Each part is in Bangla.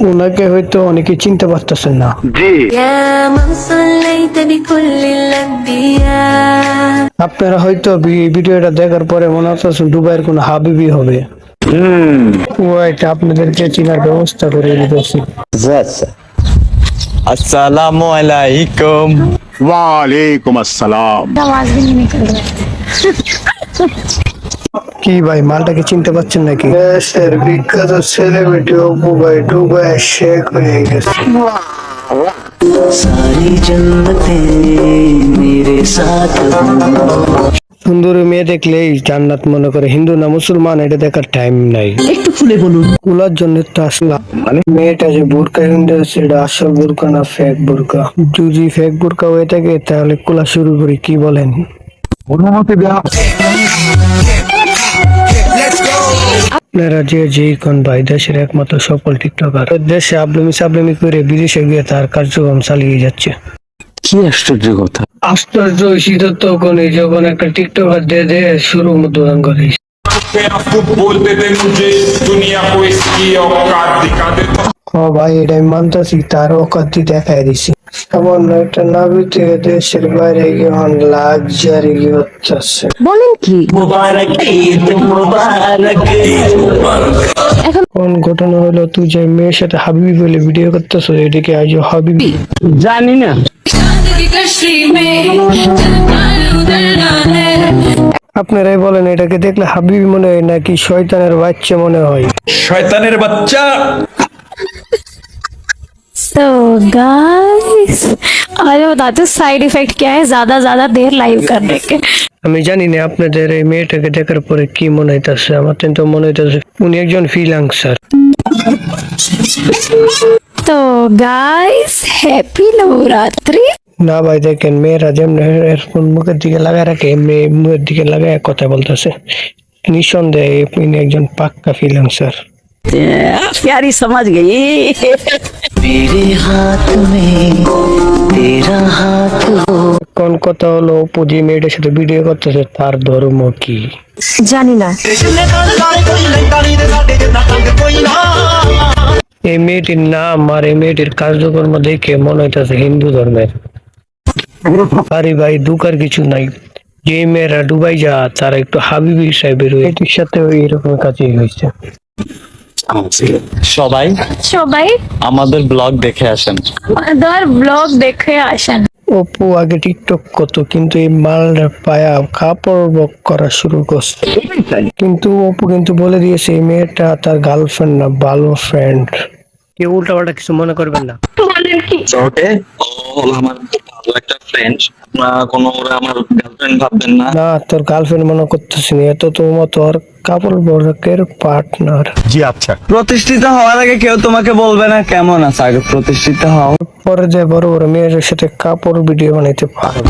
ওনাকে হয়তো অনেকে চিনতে পারতেছেন না। আপনারা হয়তো ভিডিওটা দেখার পরে মনে হচ্ছে দুবাইয়ের কোন হাবিবি হবে। ওইটা আপনাদেরকে চিনার ব্যবস্থা করে দিতেছি। अस्सलामु अलैकुम। वालेकुम अस्सलाम। आवाज भी नहीं निकल रहा কি ভাই, মালটাকে চিনতে পারছেন নাকি? দেশের বিখ্যাত সেলিব্রিটি অপু ভাই দুবাই শেখ হয়ে গেছে। सारी जन्नतें मेरे साथ সুন্দরী মেয়ে দেখলেই জান্নাত মনে করে। হিন্দু না মুসলমান এটা দেখার টাইম নাই। একটু খুলে বলুন। কুলার জন্য তো আসলাম। মানে মেয়েটা যে বোরকা কিনতে হচ্ছে এটা আসল বোরকা না ফেক বোরকা? যদি ফেক বোরকা হয়ে থাকে তাহলে কুলা শুরু করি, কি বলেন? আপনারা যে কোন ভাই দেশের একমাত্র সফল টিকটকার, দেশে আবলমি করে বিদেশে গিয়ে তার কার্যক্রম চালিয়ে যাচ্ছে। কি আশ্চর্য কথা। আশ্চর্য শীতর তখন যখন একটা টিকটকার দে শুরু উদ্বোধন করে। बेवकूफ बोलते थे मुझे दुनिया को इसकी औकात दिखा देता। ও ভাই, এটা আমি মানতেছি, তার অকাতি দেখাই দিছি। সামান্য একটা নাবি থেকে দেশের বাইরে গিয়ে লাক্সারি গিয়ে হচ্ছে। बोलें की मुबारक ईद मुबारक কোন ঘটনা হলো তুই যে মেয়ের সাথে হাবিবি বলে ভিডিও করতেছ, এদিকে আজ হাবিবি জানি না। আপনারাই বলেন, এটাকে দেখলে হাবিবি মনে হয় নাকি শয়তানের বাচ্চা মনে হয়? शैतानेर बच्चा। तो गाइस आज बताते साइड इफेक्ट क्या है ज्यादा देर लाइव करने के। আমি জানি না আপনাদের এই মেয়েটাকে দেখার পরে কি মনে হইতেছে। আমার তো মনে হইতেছে উনি একজন ফ্রিল্যান্সার। तो गाइस हैप्पी नवरात्रि। না ভাই, দেখেন মেয়েরা যেমন এরকম মুখের দিকে লাগায় রাখে, এমনি মুখের দিকে লাগায় কথা বলতেছে। নিঃসন্দেহে ইনি একজন পাক্কা ফ্রিল্যান্সার। प्यारी समझ गई। मेरे हाथ में तेरा हाथ हो। কোন কথা হলো, অপু যে মেয়েটার সাথে ভিডিও করতেছে তার ধর্ম কি? जानी ना এই মেয়েটির নাম আর এই মেয়েটির কার্যকর্ম দেখে মনে হইতেছে হিন্দু ধর্মের। আরে ভাই, দুঃখের কিছু নাই। যে মেয়েরা দুবাই যা তারা একটু হাবিবি সাহেবের এটির সাথে এরকম কাজই হয়েছে। সবাই সবাই আমাদের ব্লগ দেখে আসেন। আমাদের ব্লগ দেখে আসেন। অপু আগে টিকটক করতো, কিন্তু এই মালটা পায়া কাপড় বক করা শুরু করছে। কিন্তু অপু কিন্তু বলে দিয়েছে এই মেয়েটা তার গার্লফ্রেন্ড না, ভালো ফ্রেন্ড। কেউ উল্টাপাল্টা কিছু মনে করবেন না। ওকে, ও হলো আমার খুব ভালো একটা ফ্রেন্ড। আপনারা কোনো ওরা আমার গার্লফ্রেন্ড ভাববেন না। না, তোর গার্লফ্রেন্ড মনে করতেছি না, এত তোমার তোর কাপড় বরকের পার্টনার। जी अच्छा। প্রতিষ্ঠিত হওয়ার আগে কেউ তোমাকে বলবে না কেমন আছে, আগে প্রতিষ্ঠিত হও। পরে যে বড় বড় মেয়েদের সাথে কাপড় ভিডিও বানাইতে পারো।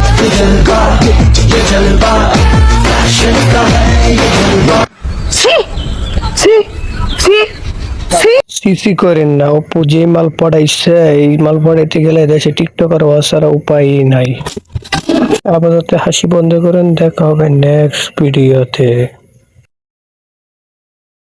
সিসি করেন না, অপু যে মাল পড়াইছে এই মাল পড়াইতে গেলে দেশে টিকটকার হওয়া ছাড়া উপায় নাই। আপাতত হাসি বন্ধ করেন, দেখা হবে নেক্সট ভিডিওতে।